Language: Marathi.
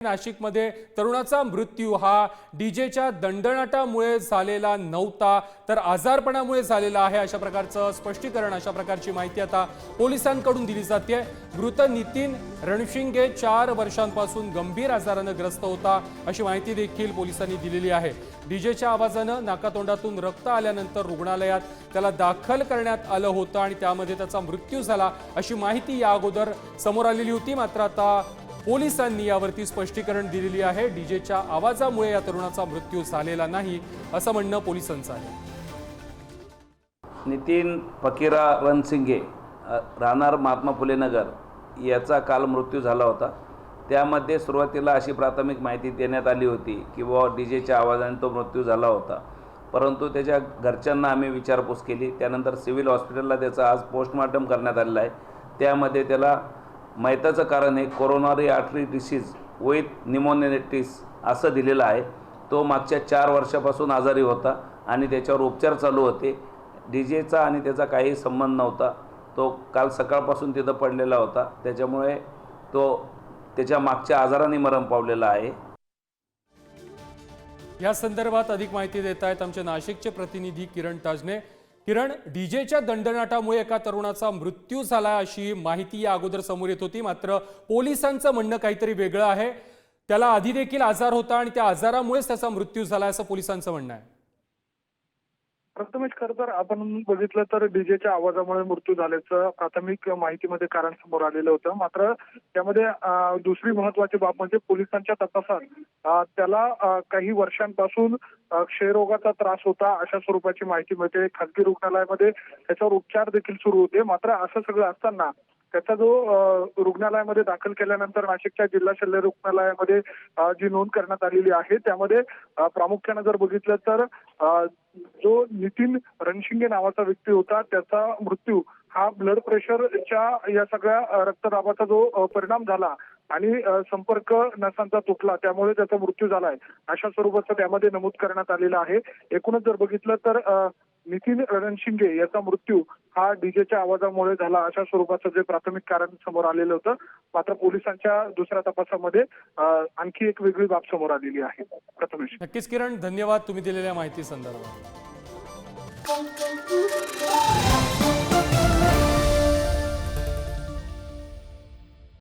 नाशिकमध्ये तरुणाचा मृत्यू हा डीजेच्या दणदणाटामुळे झालेला नव्हता तर आजारपणामुळे झालेला आहे अशा प्रकारचं स्पष्टीकरण अशा प्रकारची माहिती आता पोलिसांकडून दिली जाते। मृत नितीन रणशिंगे 4 वर्षांपासून गंभीर आजाराने ग्रस्त होता अशी माहिती देखील पोलिसांनी दिलेली आहे। डीजेच्या आवाजाने नाकातोंडातून रक्त आल्यानंतर रुग्णालयात त्याला दाखल करण्यात आलं होतं आणि त्यामध्ये त्याचा मृत्यू झाला अशी माहिती या अगोदर समोर आलेली होती। मात्र आता पोलिसांनी यावरती स्पष्टीकरण दिलेली आहे। डीजेच्या आवाजामुळे या तरुणाचा मृत्यू झालेला नाही असं म्हणणं पोलिसांचं आहे। नितीन फकीरा रणसिंगे राहणार महात्मा फुले नगर याचा काल मृत्यू झाला होता। त्यामध्ये सुरुवातीला अशी प्राथमिक माहिती देण्यात आली होती की डीजेच्या आवाजाने तो मृत्यू झाला होता, परंतु त्याच्या घरच्यांना आम्ही विचारपूस केली। त्यानंतर सिव्हिल हॉस्पिटलला त्याचा आज पोस्टमॉर्टम करण्यात आलेला आहे। त्यामध्ये त्याला मयताचं कारण हे कोरोनरी आर्टरी डिसीज विथ निमोनिटिस असं दिलेलं आहे। तो मागच्या 4 वर्षापासून आजारी होता आणि त्याच्यावर उपचार चालू होते। डीजेचा आणि त्याचा काही संबंध नव्हता। तो काल सकाळपासून तिथं पडलेला होता, त्याच्यामुळे तो त्याच्या मागच्या आजाराने मरण पावलेला आहे। या संदर्भात अधिक माहिती देत आहेत आमचे नाशिकचे प्रतिनिधी किरण ताजने। किरण, डीजेच्या दणदणाटामुळे एका तरुणाचा मृत्यू झाला अशी माहिती या अगोदर समोर येत होती, मात्र पोलिसांचं म्हणणं काहीतरी वेगळं आहे। त्याला आधी देखील आजार होता आणि त्या आजारामुळेच त्याचा मृत्यू झाला असं पोलिसांचं म्हणणं आहे। प्रथमेश, खरं तर आपण बघितलं तर डीजेच्या आवाजामुळे मृत्यू झाल्याचं प्राथमिक माहितीमध्ये कारण समोर आलेलं होतं। मात्र त्यामध्ये दुसरी महत्वाची बाब म्हणजे पोलिसांच्या तपासात त्याला काही वर्षांपासून क्षयरोगाचा त्रास होता अशा स्वरूपाची माहिती मिळते। खासगी रुग्णालयामध्ये त्याच्यावर उपचार देखील सुरू होते। मात्र असं सगळं असताना त्याचा जो रुग्णालयामध्ये दाखल केल्यानंतर नाशिकच्या जिल्हा शल्य रुग्णालयामध्ये जी नोंद करण्यात आलेली आहे त्यामध्ये प्रामुख्याने जर बघितलं तर जो नितीन रणशिंगे नावाचा व्यक्ती होता त्याचा मृत्यू हा ब्लड प्रेशरच्या या सगळ्या रक्तदाबाचा जो परिणाम झाला आणि संपर्क नसांचा तुटला त्यामुळे त्याचा मृत्यू झालाय अशा स्वरूपाचं त्यामध्ये नमूद करण्यात आलेलं आहे। एकूणच जर बघितलं तर नितीन रणशिंगे याचा मृत्यू हा डीजेच्या आवाजामुळे झाला अशा स्वरूपाचं जे प्राथमिक कारण समोर आलेलं होतं। मात्र पोलिसांच्या दुसऱ्या तपासामध्ये आणखी एक वेगळी बाब समोर आलेली आहे। प्रथमेश, नक्कीच किरण, धन्यवाद तुम्ही दिलेल्या माहिती संदर्भात।